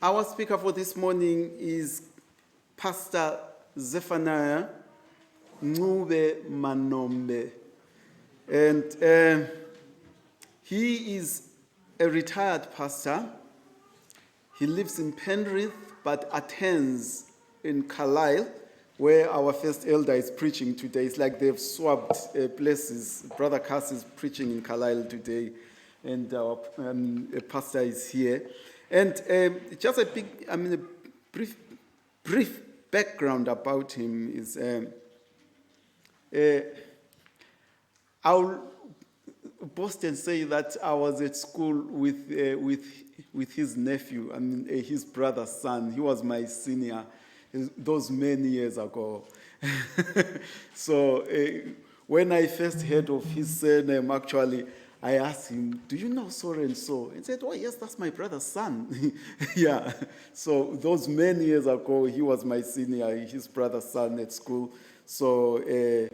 Our speaker for this morning is Pastor Zephaniah Ncube Manombe. And he is a retired pastor. He lives in Penrith but attends in Carlisle, where our first elder is preaching today. It's like they've swapped places. Brother Cass is preaching in Carlisle today, and our pastor is here. And just a brief background about him is, I'll boast and say that I was at school with his nephew, his brother's son. He was my senior those many years ago. So when I first heard of his surname, actually, I asked him, "Do you know so and so?" He said, "Oh, yes, that's my brother's son." Yeah. So those many years ago, he was my senior, his brother's son at school. So it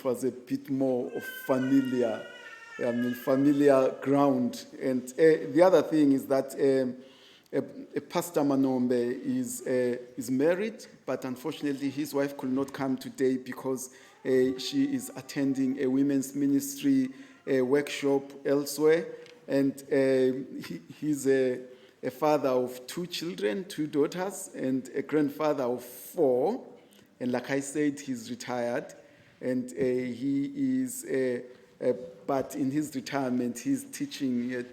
was a bit more of familiar ground. And the other thing is that Pastor Manombe is married, but unfortunately his wife could not come today because she is attending a women's ministry workshop elsewhere. And he's a father of 2 children, 2 daughters, and a grandfather of 4. And like I said, he's retired. And he is, but in his retirement, he's teaching at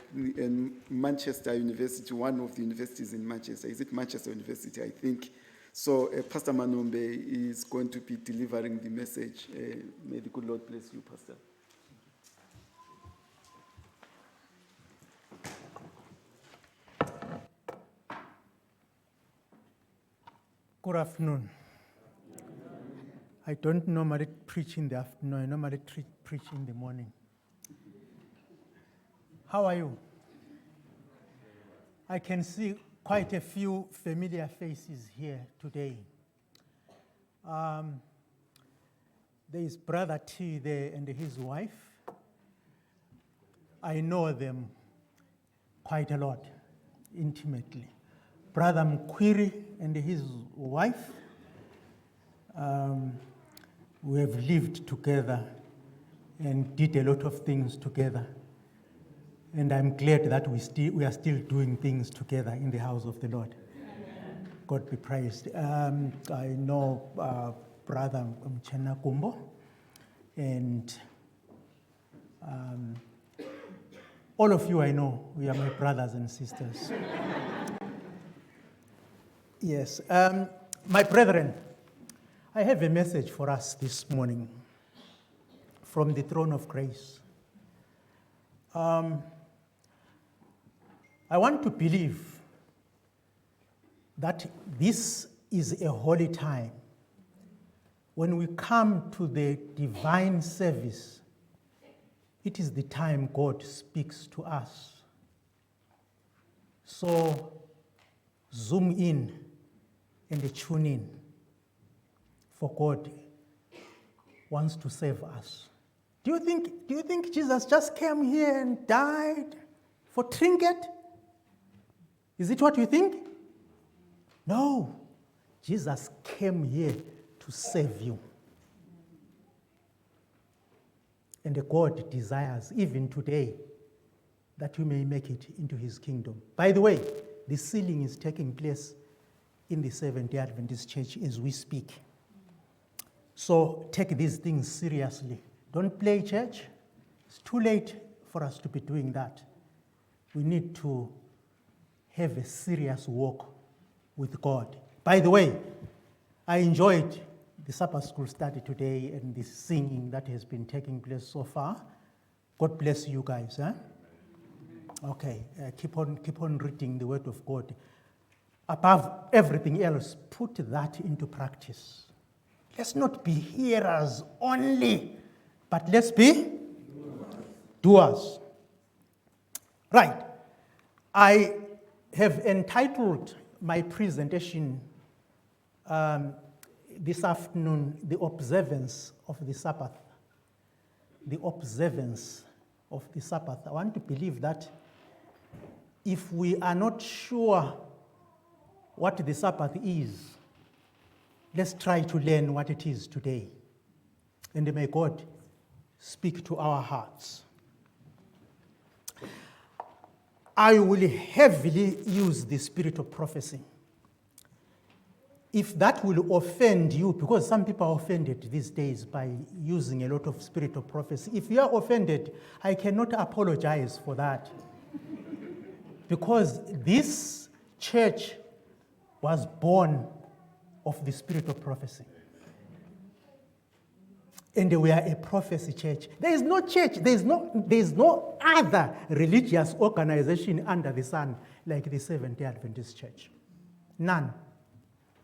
Manchester University, one of the universities in Manchester. Is it Manchester University, I think? So Pastor Manombe is going to be delivering the message. May the good Lord bless you, Pastor. Good afternoon. I don't normally preach in the afternoon. I normally preach in the morning. How are you? I can see quite a few familiar faces here today. There is Brother T there and his wife. I know them quite a lot, intimately. Brother Mkwiri and his wife, we have lived together and did a lot of things together. And I'm glad that we are still doing things together in the house of the Lord. Amen. God be praised. I know Brother Mchena Kumbo, and all of you I know, we are my brothers and sisters. Yes. My brethren, I have a message for us this morning from the throne of grace. I want to believe that this is a holy time. When we come to the divine service, it is the time God speaks to us. So zoom in and tune in, for God wants to save us. Do you think Jesus just came here and died for trinket? Is it what you think? No. Jesus came here to save you. And God desires, even today, that you may make it into his kingdom. By the way, the sealing is taking place in the Seventh-day Adventist Church as we speak. So take these things seriously. Don't play church. It's too late for us to be doing that. We need to have a serious walk with God. By the way, I enjoyed the Sabbath school study today and the singing that has been taking place so far. God bless you guys. Huh? Okay, keep on reading the Word of God. Above everything else, put that into practice. Let's not be hearers only, but let's be doers. Right. I have entitled my presentation this afternoon, The Observance of the Sabbath. The observance of the Sabbath. I want to believe that if we are not sure what the Sabbath is, let's try to learn what it is today. And may God speak to our hearts. I will heavily use the spirit of prophecy. If that will offend you, because some people are offended these days by using a lot of spirit of prophecy. If you are offended, I cannot apologize for that. Because this church was born of the spirit of prophecy. And we are a prophecy church. There is no church, there is no other religious organization under the sun like the Seventh-day Adventist Church. None.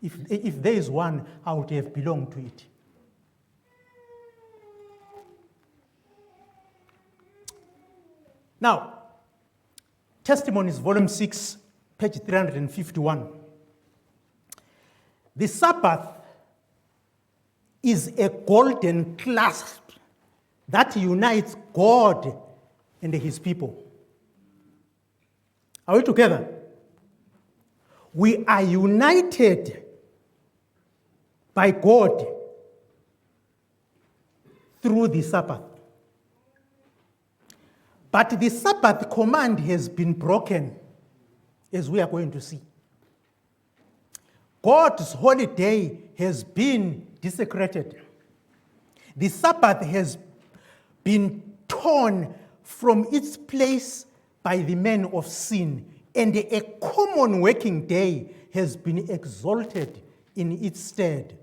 If there is one, I would have belonged to it. Now, Testimonies, Volume 6, page 351. The Sabbath is a golden clasp that unites God and his people. Are we together? We are united by God through the Sabbath. But the Sabbath command has been broken, as we are going to see. God's holiday has been desecrated. The Sabbath has been torn from its place by the men of sin, and a common working day has been exalted in its stead.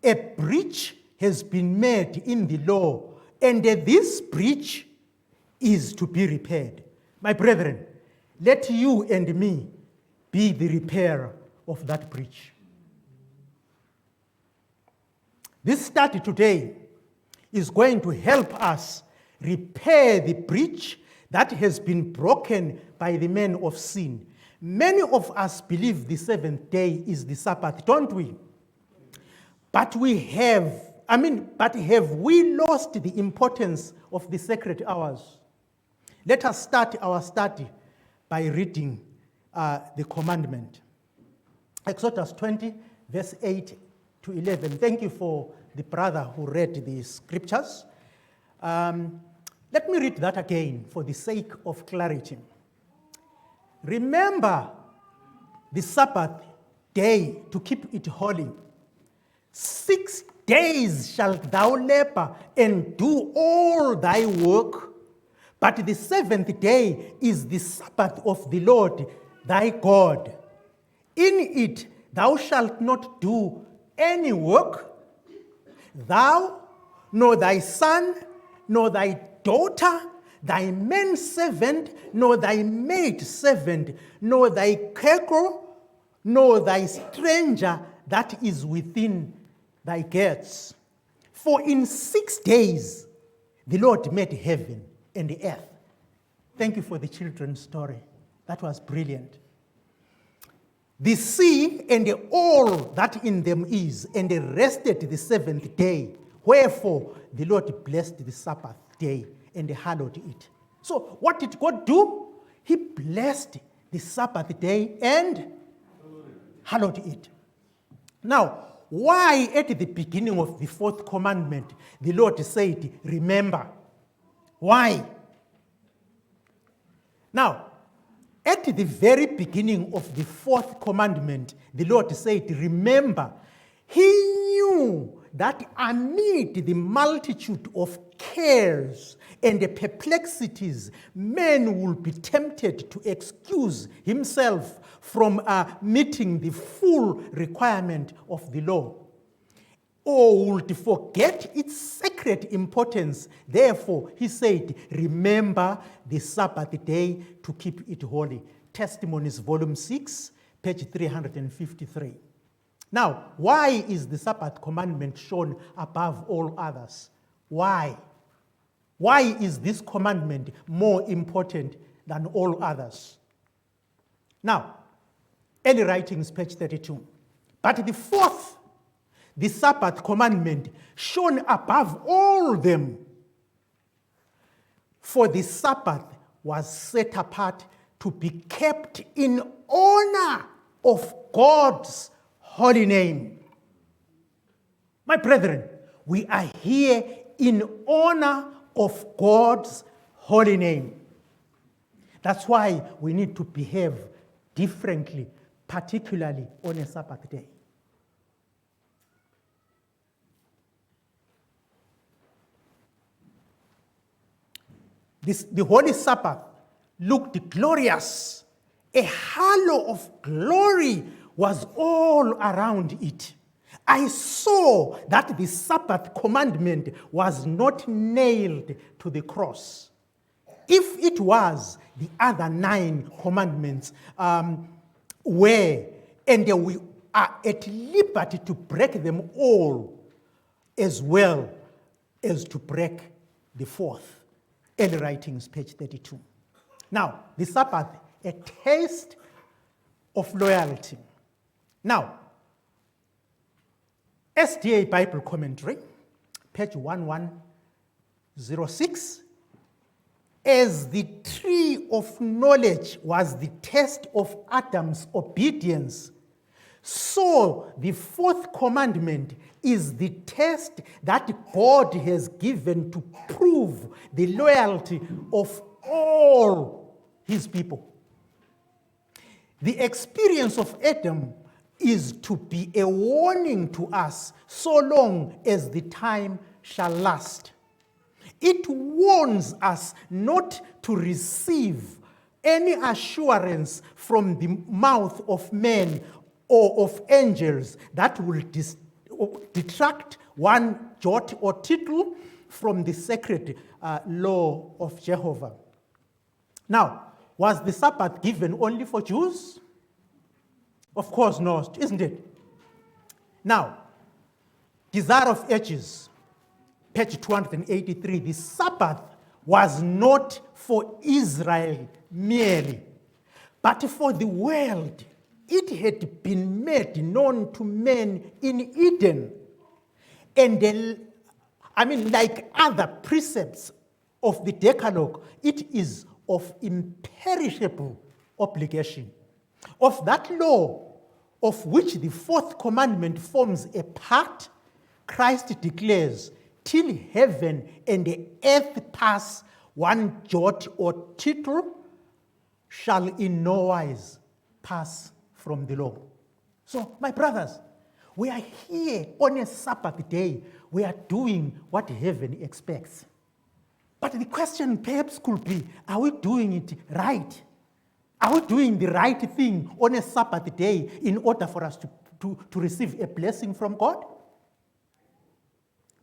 A breach has been made in the law, and this breach is to be repaired. My brethren, let you and me be the repairer of that breach. This study today is going to help us repair the breach that has been broken by the men of sin. Many of us believe the seventh day is the Sabbath, don't we? But have we lost the importance of the sacred hours? Let us start our study by reading the commandment. Exodus 20, verse 8 to 11. Thank you for the brother who read the scriptures. Let me read that again for the sake of clarity. Remember the Sabbath day to keep it holy. 6 days shalt thou labor and do all thy work, but the seventh day is the Sabbath of the Lord thy God. In it thou shalt not do any work, thou, nor thy son, nor thy daughter, thy manservant, nor thy maidservant, nor thy cattle, nor thy stranger that is within thy gates. For in 6 days the Lord made heaven and the earth. Thank you for the children's story. That was brilliant. The sea and all that in them is, and they rested the seventh day. Wherefore the Lord blessed the Sabbath day and hallowed it. So what did God do? He blessed the Sabbath day and hallowed it. Now, why at the beginning of the fourth commandment the Lord said, remember? Why? Now, at the very beginning of the fourth commandment, the Lord said, remember. He knew that amid the multitude of cares and the perplexities, man will be tempted to excuse himself from meeting the full requirement of the law, or would forget its sacred importance. Therefore, he said, remember the Sabbath day to keep it holy. Testimonies, Volume 6, page 353. Now, why is the Sabbath commandment shown above all others? Why? Why is this commandment more important than all others? Now, early writings, page 32. But the fourth, the Sabbath commandment, shown above all them. For the Sabbath was set apart to be kept in honor of God's holy name. My brethren, we are here in honor of God's holy name. That's why we need to behave differently, particularly on a Sabbath day. The Holy Sabbath looked glorious. A halo of glory was all around it. I saw that the Sabbath commandment was not nailed to the cross. If it was, the other 9 commandments were, and we are at liberty to break them all, as well as to break the 4th. Early Writings, page 32. Now, the Sabbath, a taste of loyalty. Now, SDA Bible Commentary, page 1106, as the tree of knowledge was the test of Adam's obedience, so the 4th commandment is the test that God has given to prove the loyalty of all his people. The experience of Adam is to be a warning to us so long as the time shall last. It warns us not to receive any assurance from the mouth of men or of angels that will detract one jot or tittle from the sacred law of Jehovah. Now, was the Sabbath given only for Jews? Of course not, isn't it? Now, Desire of Ages, page 283, the Sabbath was not for Israel merely, but for the world. It had been made known to men in Eden. And like other precepts of the Decalogue, it is of imperishable obligation. Of that law, of which the 4th commandment forms a part, Christ declares, till heaven and the earth pass, one jot or tittle shall in no wise pass from the law. So, my brothers, we are here on a Sabbath day. We are doing what heaven expects. But the question perhaps could be, are we doing it right? Are we doing the right thing on a Sabbath day in order for us to receive a blessing from God?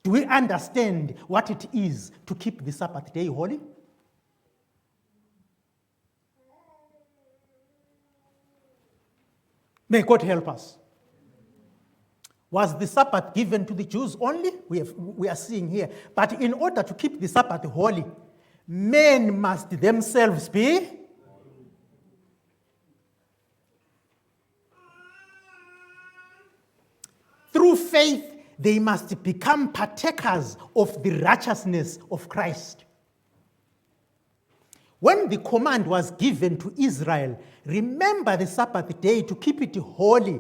Do we understand what it is to keep the Sabbath day holy? May God help us. Was the Sabbath given to the Jews only? We are seeing here. But in order to keep the Sabbath holy, men must themselves be through faith, they must become partakers of the righteousness of Christ. When the command was given to Israel, remember the Sabbath day to keep it holy,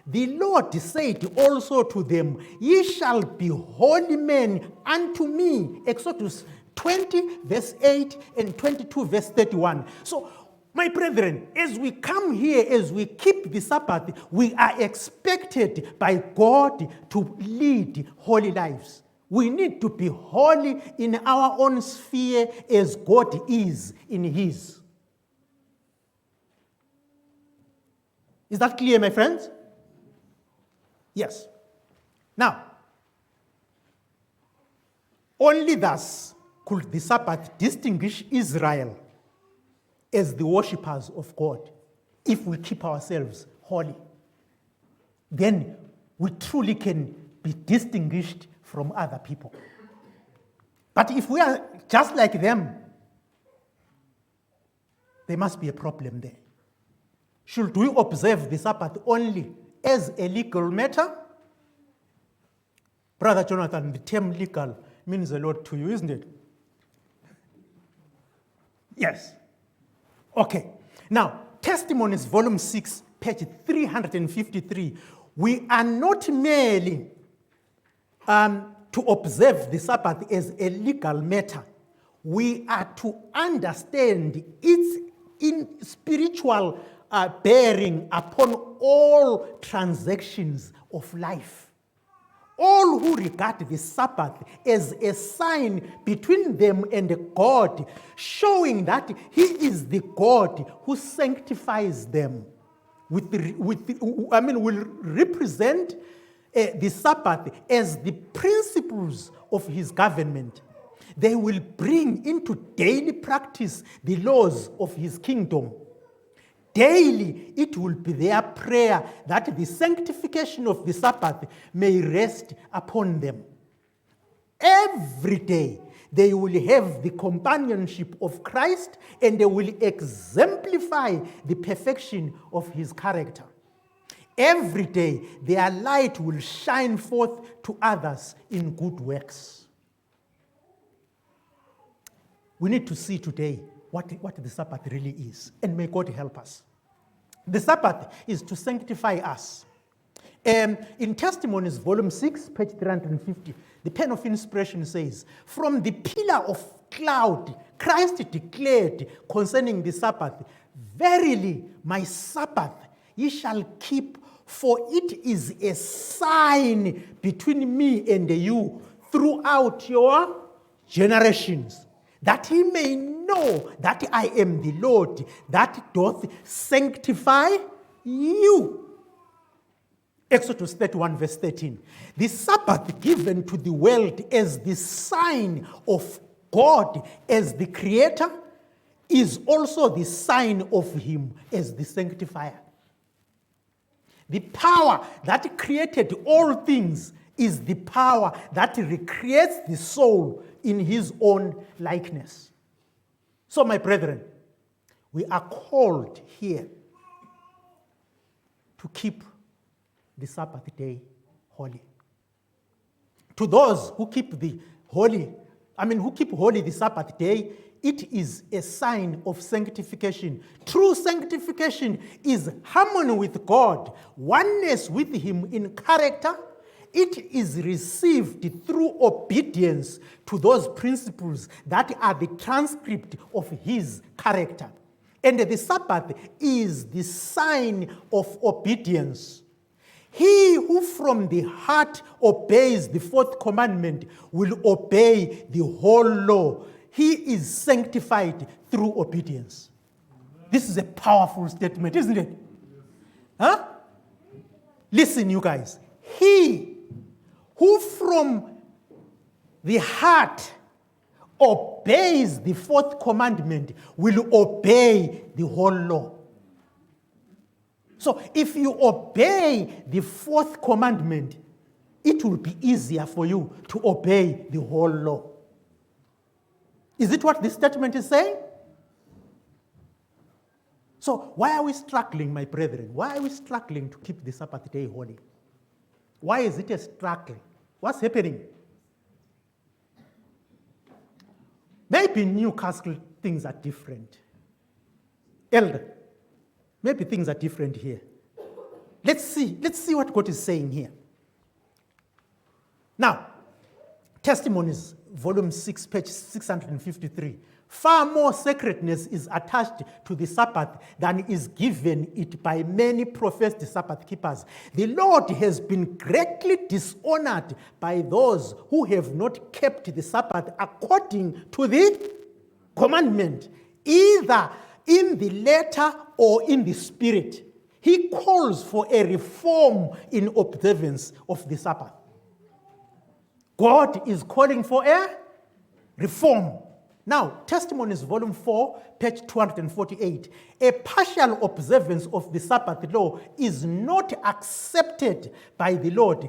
the Lord said also to them, ye shall be holy men unto me. Exodus 20, verse 8, and 22, verse 31. So, my brethren, as we come here, as we keep the Sabbath, we are expected by God to lead holy lives. We need to be holy in our own sphere as God is in his. Is that clear, my friends? Yes. Now, only thus could the Sabbath distinguish Israel as the worshippers of God. If we keep ourselves holy, then we truly can be distinguished from other people. But if we are just like them, there must be a problem there. Should we observe the Sabbath only as a legal matter? Brother Jonathan, the term legal means a lot to you, isn't it? Yes. Okay. Now, Testimonies, Volume 6, page 353. We are not merely to observe the Sabbath as a legal matter. We are to understand its in spiritual bearing upon all transactions of life. All who regard the Sabbath as a sign between them and God, showing that He is the God who sanctifies them, will represent the Sabbath as the principles of His government. They will bring into daily practice the laws of His kingdom. Daily, it will be their prayer that the sanctification of the Sabbath may rest upon them. Every day, they will have the companionship of Christ and they will exemplify the perfection of His character. Every day, their light will shine forth to others in good works. We need to see today what the Sabbath really is, and may God help us. The Sabbath is to sanctify us. In Testimonies, Volume 6, page 350, the pen of inspiration says, "From the pillar of cloud, Christ declared concerning the Sabbath, 'Verily, my Sabbath ye shall keep, for it is a sign between me and you throughout your generations, that He may know that I am the Lord, that doth sanctify you.'" Exodus 31, verse 13. The Sabbath given to the world as the sign of God as the Creator is also the sign of Him as the Sanctifier. The power that created all things is the power that recreates the soul in His own likeness. So, my brethren, we are called here to keep the Sabbath day holy. To those who keep holy the Sabbath day, it is a sign of sanctification. True sanctification is harmony with God, oneness with Him in character. It is received through obedience to those principles that are the transcript of His character. And the Sabbath is the sign of obedience. He who from the heart obeys the fourth commandment will obey the whole law. He is sanctified through obedience. This is a powerful statement, isn't it? Huh? Listen, you guys. He who from the heart obeys the fourth commandment will obey the whole law. So if you obey the fourth commandment, it will be easier for you to obey the whole law. Is it what this statement is saying? So why are we struggling, my brethren? Why are we struggling to keep the Sabbath day holy? Why is it a struggle? What's happening? Maybe in Newcastle things are different. Elder, maybe things are different here. Let's see what God is saying here. Now, Testimonies, Volume 6, page 653. Far more sacredness is attached to the Sabbath than is given it by many professed Sabbath keepers. The Lord has been greatly dishonored by those who have not kept the Sabbath according to the commandment, either in the letter or in the spirit. He calls for a reform in observance of the Sabbath. God is calling for a reform. Now, Testimonies, Volume 4, page 248. A partial observance of the Sabbath law is not accepted by the Lord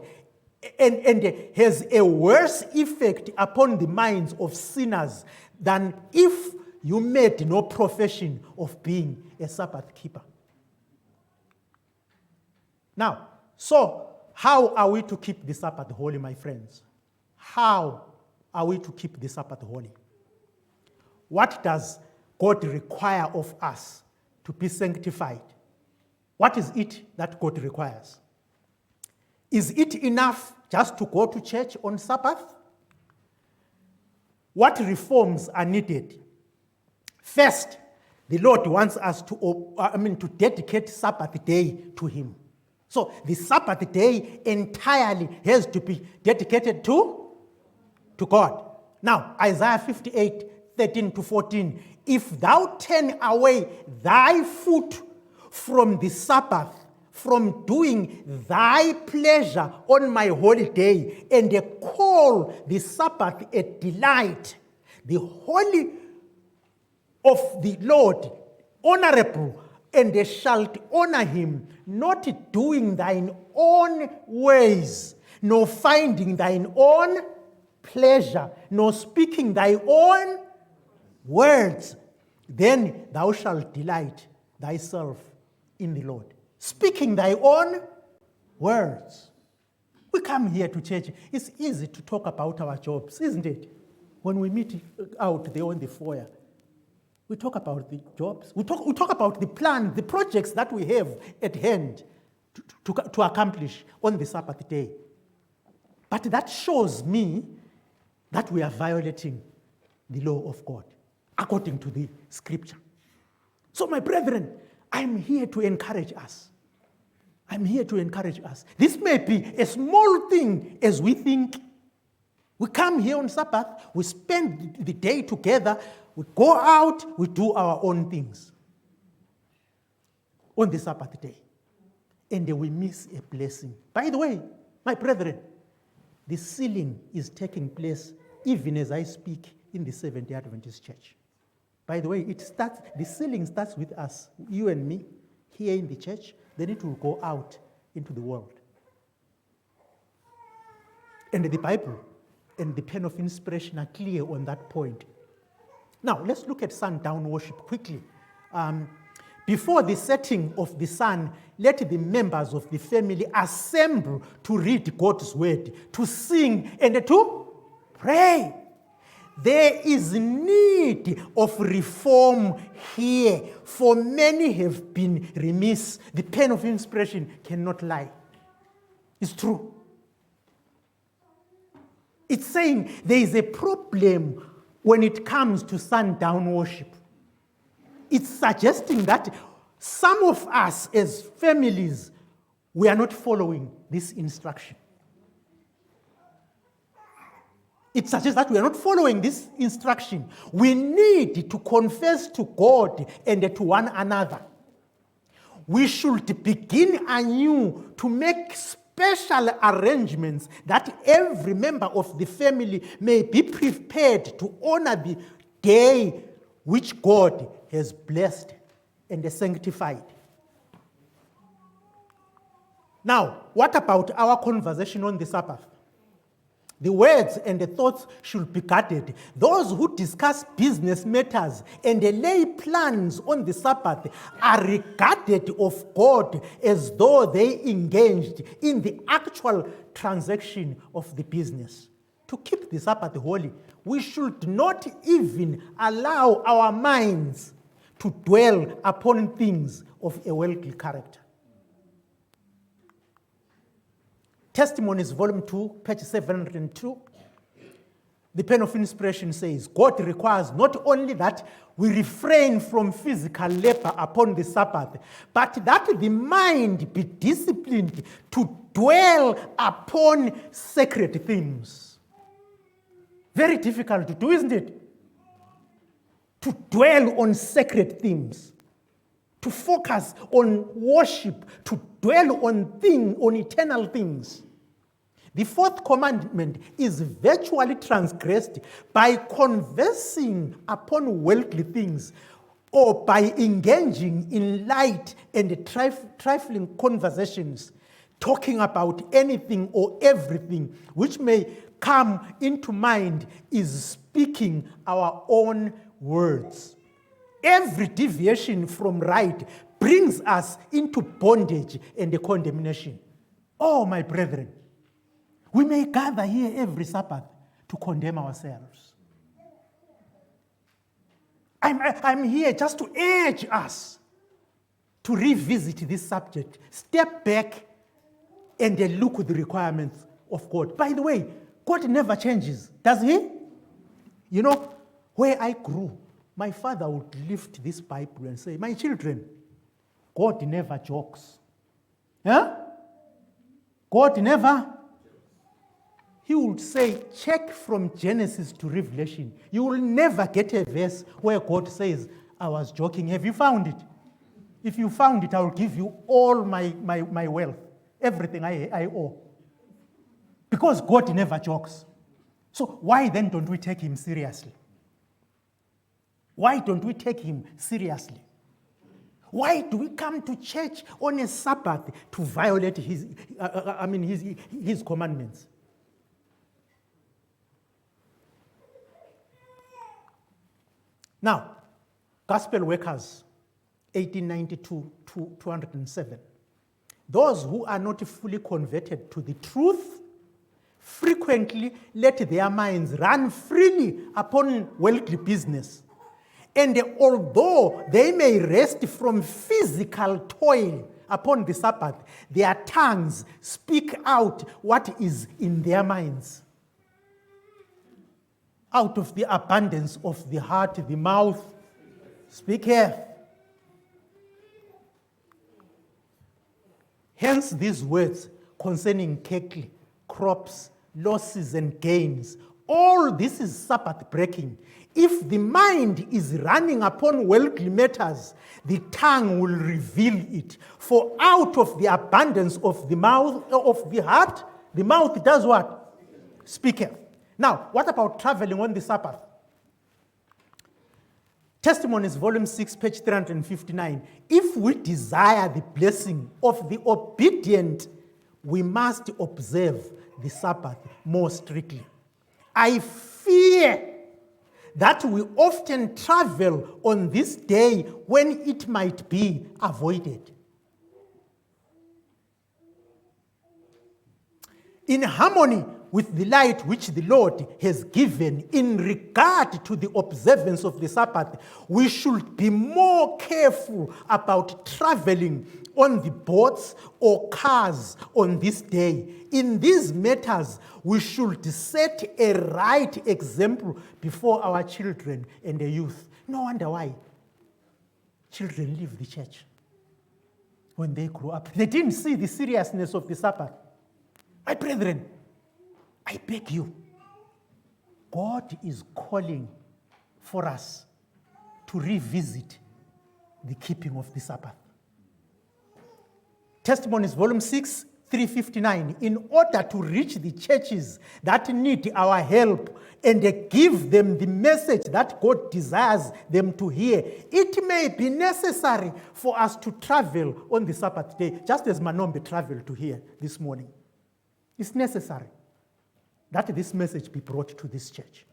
and has a worse effect upon the minds of sinners than if you made no profession of being a Sabbath keeper. Now, so how are we to keep the Sabbath holy, my friends? How are we to keep the Sabbath holy? What does God require of us to be sanctified. What is it that God requires? Is it enough just to go to church on Sabbath? What reforms are needed? First, the Lord wants us to dedicate Sabbath day to Him. So the Sabbath day entirely has to be dedicated to God. Now, Isaiah 58:13-14, if thou turn away thy foot from the Sabbath, from doing thy pleasure on my holy day, and call the Sabbath a delight, the holy of the Lord honorable, and thou shalt honor him, not doing thine own ways, nor finding thine own pleasure, nor speaking thy own words, then thou shalt delight thyself in the Lord. Speaking thy own words. We come here to church. It's easy to talk about our jobs, isn't it? When we meet out there on the foyer, we talk about the jobs. We talk about the plan, the projects that we have at hand to accomplish on the Sabbath day. But that shows me that we are violating the law of God, according to the scripture. So, my brethren, I'm here to encourage us. I'm here to encourage us. This may be a small thing as we think. We come here on Sabbath, we spend the day together, we go out, we do our own things on the Sabbath day. And we miss a blessing. By the way, my brethren, the sealing is taking place even as I speak in the Seventh-day Adventist Church. By the way, the sealing starts with us, you and me, here in the church. Then it will go out into the world. And the Bible and the pen of inspiration are clear on that point. Now, let's look at sundown worship quickly. Before the setting of the sun, let the members of the family assemble to read God's word, to sing, and to pray. There is need of reform here, for many have been remiss. The pen of inspiration cannot lie. It's true. It's saying there is a problem when it comes to sundown worship. It's suggesting that some of us as families, we are not following this instruction. It suggests that we are not following this instruction. We need to confess to God and to one another. We should begin anew to make special arrangements that every member of the family may be prepared to honor the day which God has blessed and sanctified. Now, what about our conversation on the Sabbath? The words and the thoughts should be guarded. Those who discuss business matters and lay plans on the Sabbath are regarded of God as though they engaged in the actual transaction of the business. To keep the Sabbath holy, we should not even allow our minds to dwell upon things of a worldly character. Testimonies, Volume 2, page 702. The pen of inspiration says, God requires not only that we refrain from physical labor upon the Sabbath, but that the mind be disciplined to dwell upon sacred themes. Very difficult to do, isn't it? To dwell on sacred themes. To focus on worship, to dwell on eternal things. The fourth commandment is virtually transgressed by conversing upon worldly things or by engaging in light and trifling conversations, talking about anything or everything which may come into mind is speaking our own words. Every deviation from right brings us into bondage and condemnation. Oh, my brethren, we may gather here every Sabbath to condemn ourselves. I'm here just to urge us to revisit this subject, step back and then look at the requirements of God. By the way, God never changes, does he? You know, where I grew, my father would lift this Bible and say, my children, God never jokes. Huh? God never. He would say, check from Genesis to Revelation. You will never get a verse where God says, I was joking. Have you found it? If you found it, I will give you all my wealth, everything I owe. Because God never jokes. So why then don't we take him seriously? Why don't we take him seriously? Why do we come to church on a Sabbath to violate his commandments? Now, Gospel Workers, 1892 to 207. Those who are not fully converted to the truth frequently let their minds run freely upon worldly business. And although they may rest from physical toil upon the Sabbath, their tongues speak out what is in their minds. Out of the abundance of the heart, the mouth speaketh. Hence these words concerning cattle, crops, losses and gains. All this is Sabbath breaking. If the mind is running upon worldly matters, the tongue will reveal it. For out of the abundance of the mouth, of the heart, the mouth does what? Speaketh. Now, what about traveling on the Sabbath? Testimonies, volume 6, page 359. If we desire the blessing of the obedient, we must observe the Sabbath more strictly. I fear that we often travel on this day when it might be avoided. In harmony with the light which the Lord has given in regard to the observance of the Sabbath, we should be more careful about traveling on the boats or cars on this day. In these matters, we should set a right example before our children and the youth. No wonder why children leave the church when they grow up. They didn't see the seriousness of the Sabbath. My brethren, I beg you, God is calling for us to revisit the keeping of the Sabbath. Testimonies, volume 6, 359. In order to reach the churches that need our help and give them the message that God desires them to hear, it may be necessary for us to travel on the Sabbath day, just as Manombe traveled to here this morning. It's necessary that this message be brought to this church.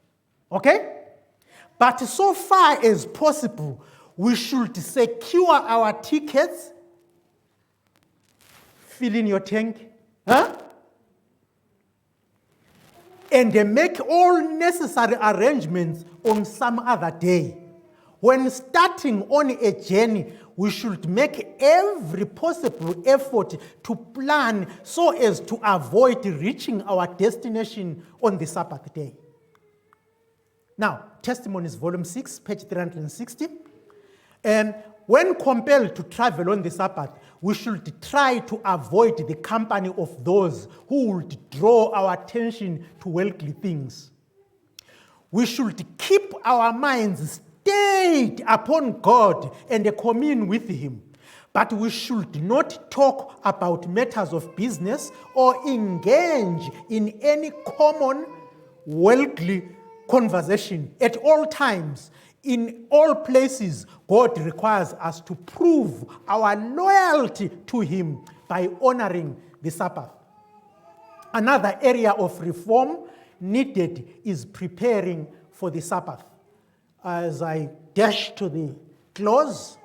Okay? But so far as possible, we should secure our tickets, fill in your tank, and make all necessary arrangements on some other day. When starting on a journey, we should make every possible effort to plan so as to avoid reaching our destination on the Sabbath day. Now, Testimonies, volume 6, page 360. When compelled to travel on the Sabbath, we should try to avoid the company of those who would draw our attention to worldly things. We should keep our minds stayed upon God and commune with him. But we should not talk about matters of business or engage in any common worldly conversation. At all times, in all places, God requires us to prove our loyalty to him by honoring the Sabbath. Another area of reform needed is preparing for the Sabbath. As I dash to the close,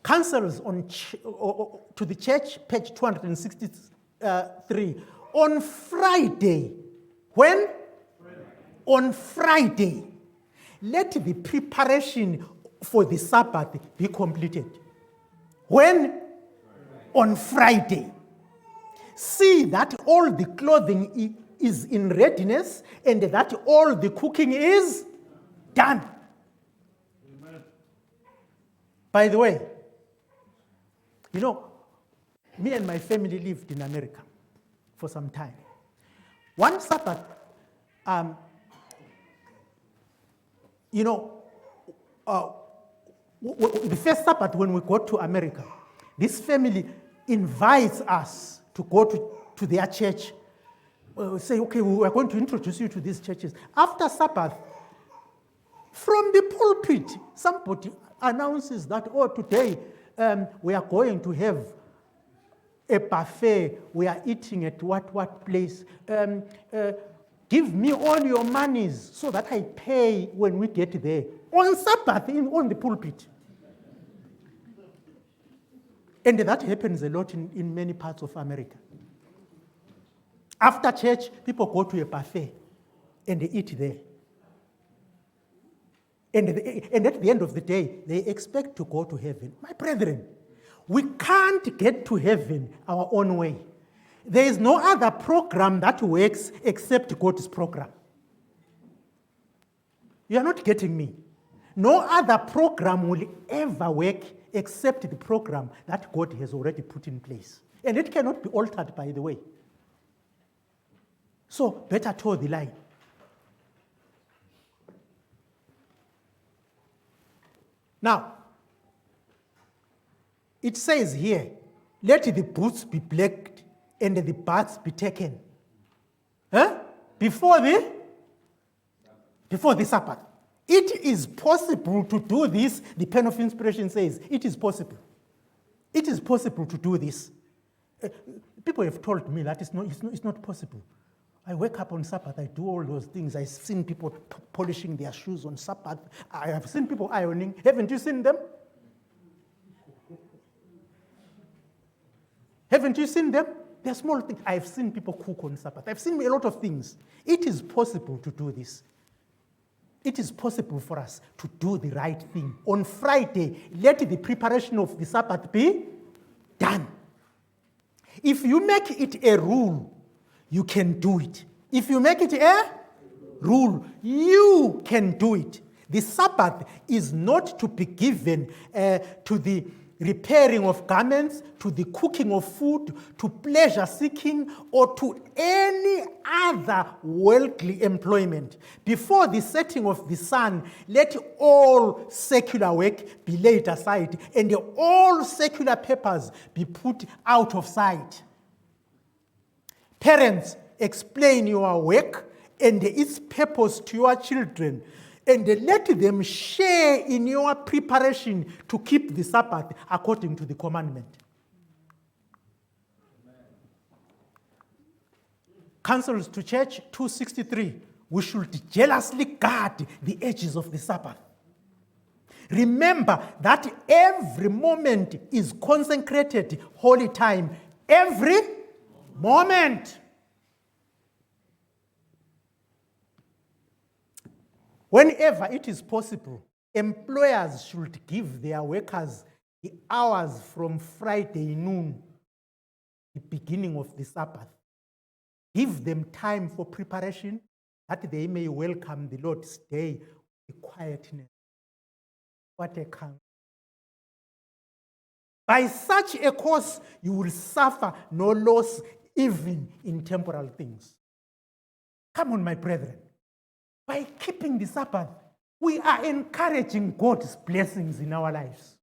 counsels to the church, page 263. On Friday, when? On Friday, let the preparation for the Sabbath be completed. When? On Friday. See that all the clothing is in readiness and that all the cooking is done. Amen. By the way, me and my family lived in America for some time. One Sabbath, the first Sabbath when we got to America, this family invites us to go to their church. We say, okay, we are going to introduce you to these churches. After Sabbath, from the pulpit, somebody announces that, today we are going to have a buffet. We are eating at what place. Give me all your monies so that I pay when we get there. On Sabbath, on the pulpit. And that happens a lot in many parts of America. After church, people go to a buffet and they eat there. And at the end of the day, they expect to go to heaven. My brethren, we can't get to heaven our own way. There is no other program that works except God's program. You are not getting me. No other program will ever work except the program that God has already put in place. And it cannot be altered, by the way. So, better toe the line. Now, it says here, let the boots be blacked and the baths be taken. Before the Sabbath. It is possible to do this. The pen of inspiration says it is possible. It is possible to do this. People have told me that it's not possible. I wake up on Sabbath, I do all those things. I've seen people polishing their shoes on Sabbath. I have seen people ironing. Haven't you seen them? Haven't you seen them? They're small things. I've seen people cook on Sabbath. I've seen a lot of things. It is possible to do this. It is possible for us to do the right thing. On Friday, let the preparation of the Sabbath be done. If you make it a rule, you can do it. If you make it a rule, you can do it. The Sabbath is not to be given to the repairing of garments, to the cooking of food, to pleasure seeking, or to any other worldly employment. Before the setting of the sun, let all secular work be laid aside, and all secular papers be put out of sight. Parents, explain your work and its purpose to your children, and let them share in your preparation to keep the Sabbath according to the commandment. Counsels to Church 263. We should jealously guard the edges of the Sabbath. Remember that every moment is consecrated holy time. Every moment. Whenever it is possible, employers should give their workers the hours from Friday noon, the beginning of the Sabbath. Give them time for preparation that they may welcome the Lord's day with quietness. What a counsel. By such a course, you will suffer no loss even in temporal things. Come on, my brethren. By keeping the Sabbath, we are encouraging God's blessings in our lives.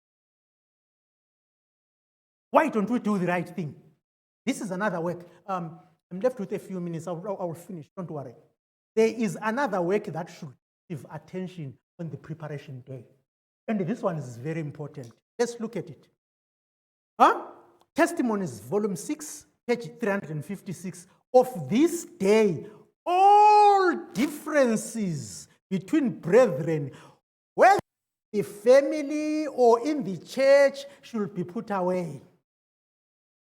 Why don't we do the right thing? This is another work. I'm left with a few minutes. I will finish. Don't worry. There is another work that should give attention on the preparation day. And this one is very important. Let's look at it. Testimonies, volume 6, page 356. Of this day, all differences between brethren, whether in the family or in the church, should be put away.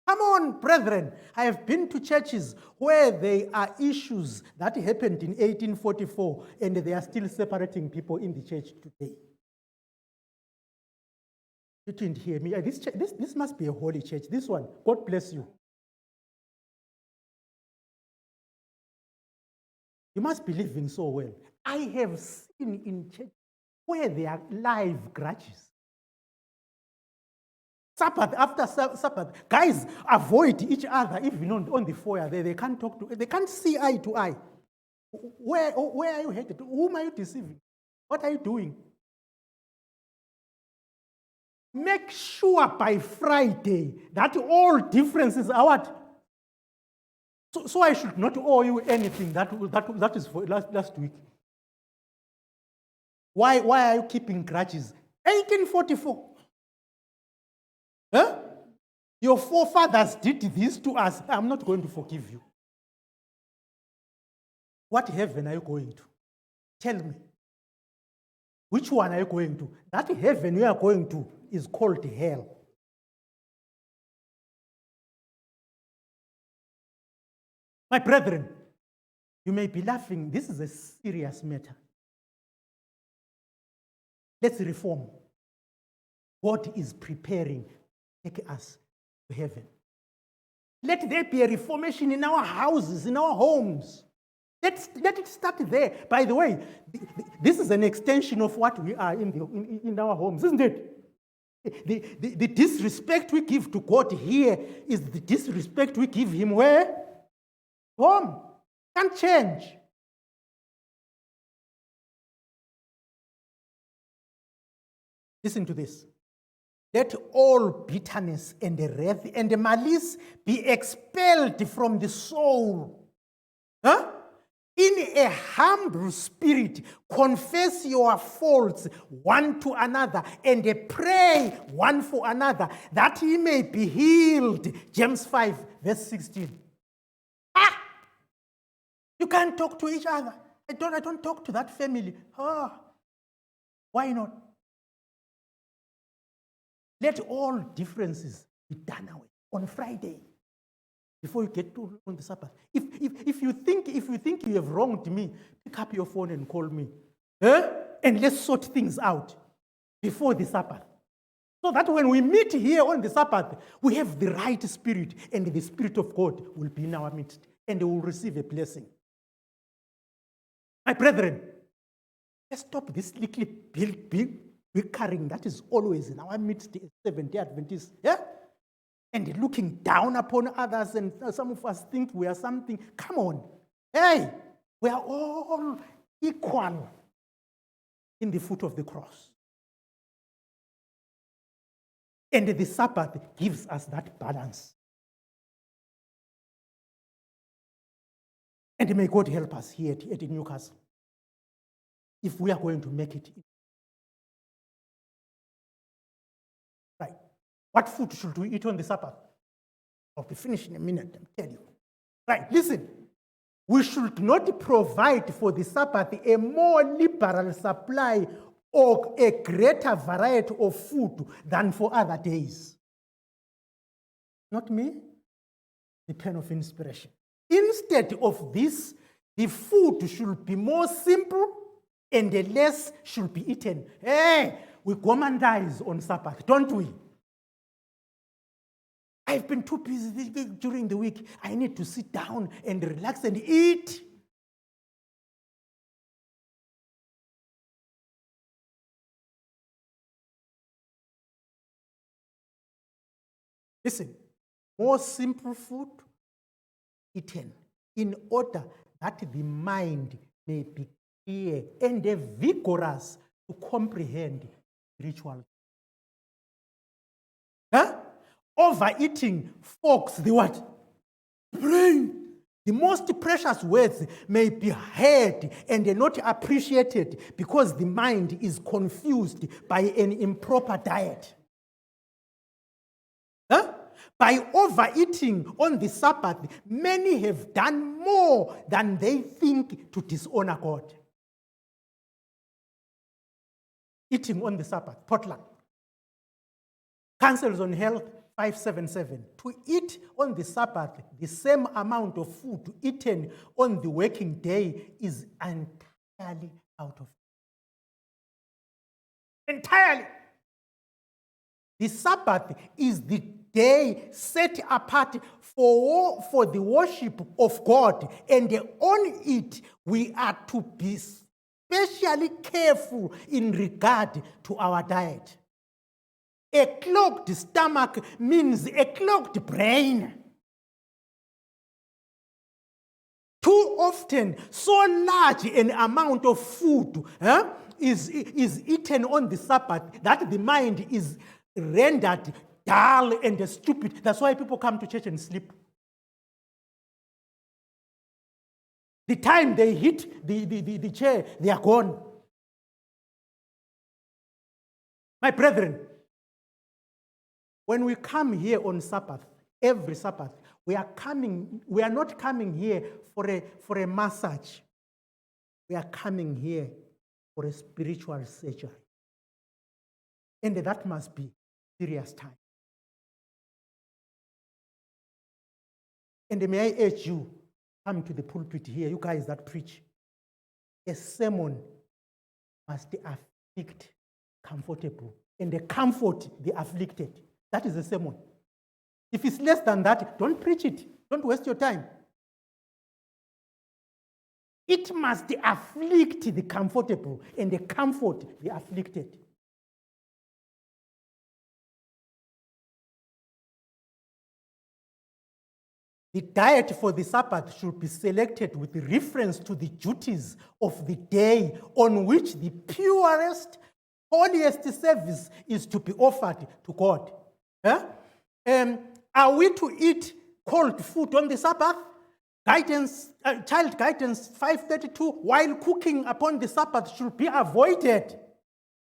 Come on, brethren. I have been to churches where there are issues that happened in 1844 and they are still separating people in the church today. You didn't hear me. This must be a holy church. This one, God bless you. You must be living so well. I have seen in church where there are live grudges. Sabbath after Sabbath, guys avoid each other even on the foyer. They can't talk to, they can't see eye to eye. Where are you headed? Whom are you deceiving? What are you doing? Make sure by Friday that all differences are what? So I should not owe you anything that is for last week. Why are you keeping grudges? 1844. Huh? Your forefathers did this to us. I'm not going to forgive you. What heaven are you going to? Tell me. Which one are you going to? That heaven you are going to is called hell. My brethren, you may be laughing. This is a serious matter. Let's reform. God is preparing to take us to heaven. Let there be a reformation in our houses, in our homes. Let it start there. By the way, this is an extension of what we are in our homes, isn't it? The disrespect we give to God here is the disrespect we give Him where? Home. Can't change. Listen to this. Let all bitterness and wrath and malice be expelled from the soul. Huh? In a humble spirit, confess your faults one to another and pray one for another that ye may be healed. James 5, verse 16. You can't talk to each other. I don't talk to that family. Why not? Let all differences be done away on Friday before you get to on the Sabbath. If you think you have wronged me, pick up your phone and call me. And let's sort things out before the Sabbath. So that when we meet here on the Sabbath, we have the right spirit, and the Spirit of God will be in our midst, and we will receive a blessing. My brethren, let's stop this little bickering that is always in our midst, Seventh-day Adventists, and looking down upon others, and some of us think we are something. Come on. Hey, we are all equal in the foot of the cross. And the Sabbath gives us that balance. And may God help us here at Newcastle if we are going to make it. Right. What food should we eat on the Sabbath? I'll be finished in a minute, I'll tell you. Right, listen. We should not provide for the Sabbath a more liberal supply or a greater variety of food than for other days. Not me, the pen of inspiration. Instead of this, the food should be more simple and less should be eaten. Hey, we gourmandize on Sabbath, don't we? I've been too busy during the week. I need to sit down and relax and eat. Listen, more simple food eaten in order that the mind may be clear and vigorous to comprehend ritual. Overeating fogs the what? Brain. The most precious words may be heard and not appreciated because the mind is confused by an improper diet. By overeating on the Sabbath, many have done more than they think to dishonor God. Eating on the Sabbath, potluck. Councils on Health 577. To eat on the Sabbath the same amount of food eaten on the working day is entirely out of. Entirely. The Sabbath is the day set apart for the worship of God, and on it we are to be especially careful in regard to our diet. A clogged stomach means a clogged brain. Too often, so large an amount of food is eaten on the Sabbath that the mind is rendered dull and stupid. That's why people come to church and sleep. The time they hit the chair, they are gone. My brethren, when we come here on Sabbath, every Sabbath, we are not coming here for a massage. We are coming here for a spiritual surgery. And that must be serious time. And may I urge you, come to the pulpit here, you guys that preach. A sermon must afflict comfortable, and the comfort the afflicted. That is a sermon. If it's less than that, don't preach it. Don't waste your time. It must afflict the comfortable and the comfort the afflicted. The diet for the Sabbath should be selected with reference to the duties of the day on which the purest, holiest service is to be offered to God. Are we to eat cold food on the Sabbath? Child guidance 532, while cooking upon the Sabbath should be avoided.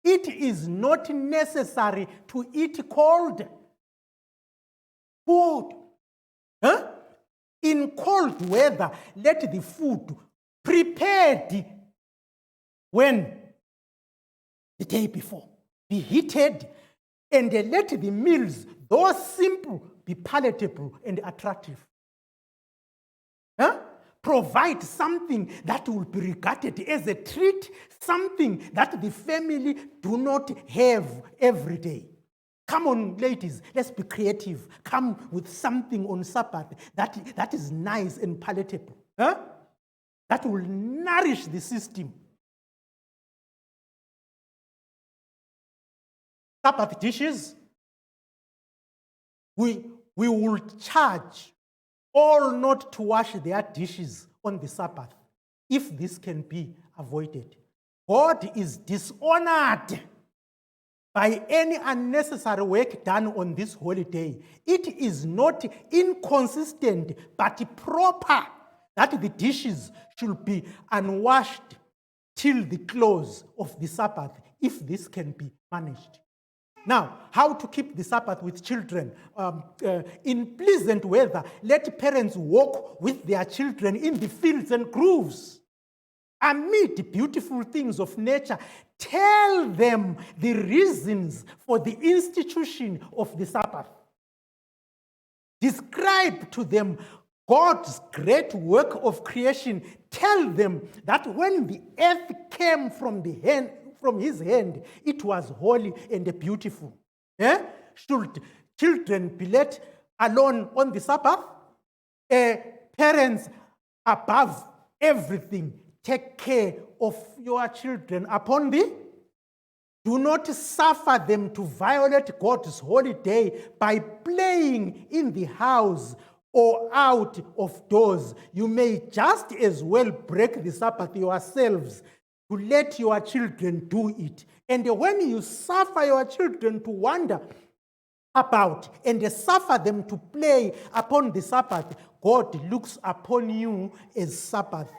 It is not necessary to eat cold food. In cold weather, let the food prepared when the day before be heated, and let the meals, though simple, be palatable and attractive. Provide something that will be regarded as a treat, something that the family do not have every day. Come on, ladies, let's be creative. Come with something on Sabbath that is nice and palatable. That will nourish the system. Sabbath dishes, we will charge all not to wash their dishes on the Sabbath, if this can be avoided. God is dishonored by any unnecessary work done on this holy day. It is not inconsistent, but proper that the dishes should be unwashed till the close of the Sabbath, if this can be managed. Now, how to keep the Sabbath with children? In pleasant weather, let parents walk with their children in the fields and groves. Amid beautiful things of nature, tell them the reasons for the institution of the Sabbath. Describe to them God's great work of creation. Tell them that when the earth came from his hand, it was holy and beautiful. Should children be let alone on the Sabbath? Parents, above everything, take care of your children upon thee. Do not suffer them to violate God's holy day by playing in the house or out of doors. You may just as well break the Sabbath yourselves to let your children do it. And when you suffer your children to wander about and suffer them to play upon the Sabbath, God looks upon you as Sabbath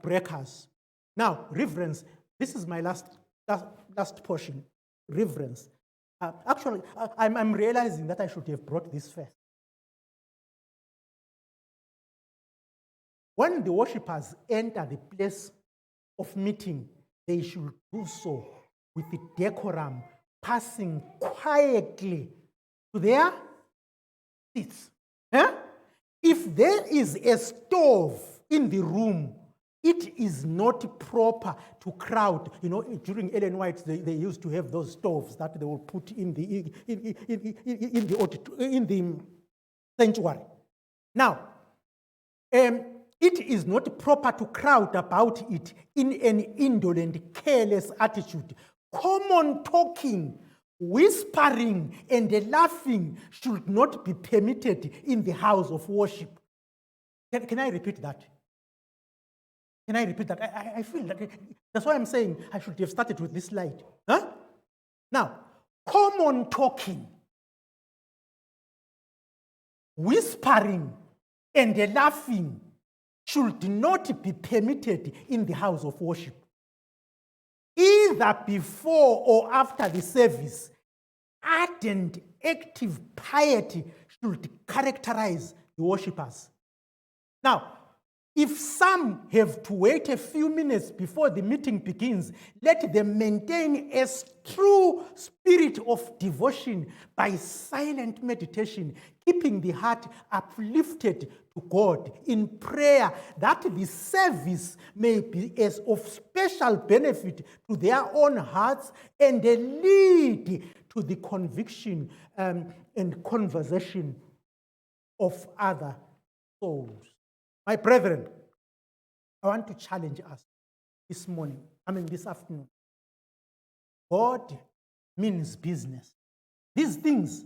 breakers. Now, reverence. This is my last portion. Reverence. Actually, I'm realizing that I should have brought this first. When the worshippers enter the place of meeting, they should do so with the decorum, passing quietly to their seats. If there is a stove in the room, it is not proper to crowd. You know, during Ellen White's, they used to have those stoves that they will put in the sanctuary. Now, it is not proper to crowd about it in an indolent, careless attitude. Common talking, whispering, and laughing should not be permitted in the house of worship. Can I repeat that? Can I repeat that? I feel that that's why I'm saying I should have started with this slide. Huh? Now, common talking, whispering, and laughing should not be permitted in the house of worship. Either before or after the service, ardent, active piety should characterize the worshippers. Now, if some have to wait a few minutes before the meeting begins, let them maintain a true spirit of devotion by silent meditation, keeping the heart uplifted to God in prayer, that the service may be as of special benefit to their own hearts and lead to the conviction and conversation of other souls. My brethren, I want to challenge us this afternoon. God means business. These things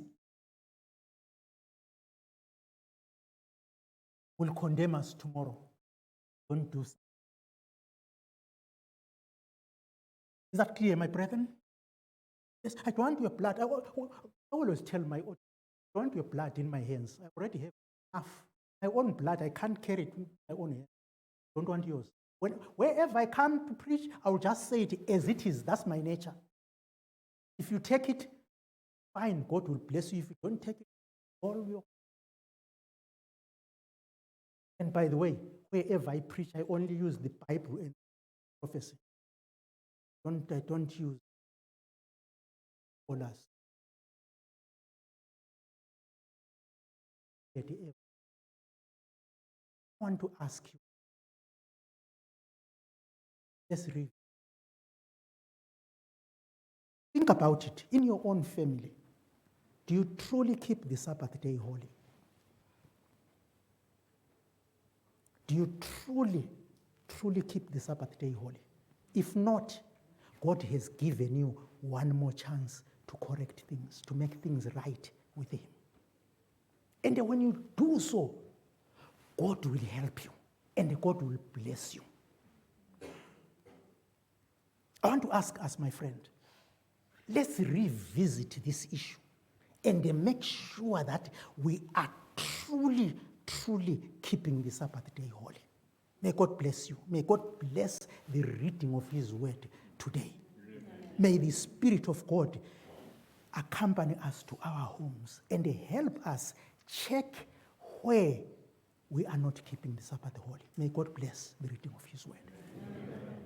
will condemn us tomorrow. Don't do so. Is that clear, my brethren? Yes, I don't want your blood. I always tell my audience, I don't want your blood in my hands. I already have enough. My own blood, I can't carry it in my own hand. Don't want yours. Wherever I come to preach, I will just say it as it is. That's my nature. If you take it, fine, God will bless you. If you don't take it, all will. And by the way, wherever I preach, I only use the Bible and prophecy. I don't use scholars. I want to ask you, let's read. Think about it. In your own family, do you truly keep the Sabbath day holy? Do you truly keep the Sabbath day holy? If not, God has given you one more chance to correct things, to make things right with Him. And when you do so, God will help you and God will bless you. I want to ask us, my friend, let's revisit this issue and make sure that we are truly keeping the Sabbath day holy. May God bless you. May God bless the reading of His word today. Amen. May the Spirit of God accompany us to our homes and help us check where we are not keeping the Sabbath holy. May God bless the reading of His word. Amen.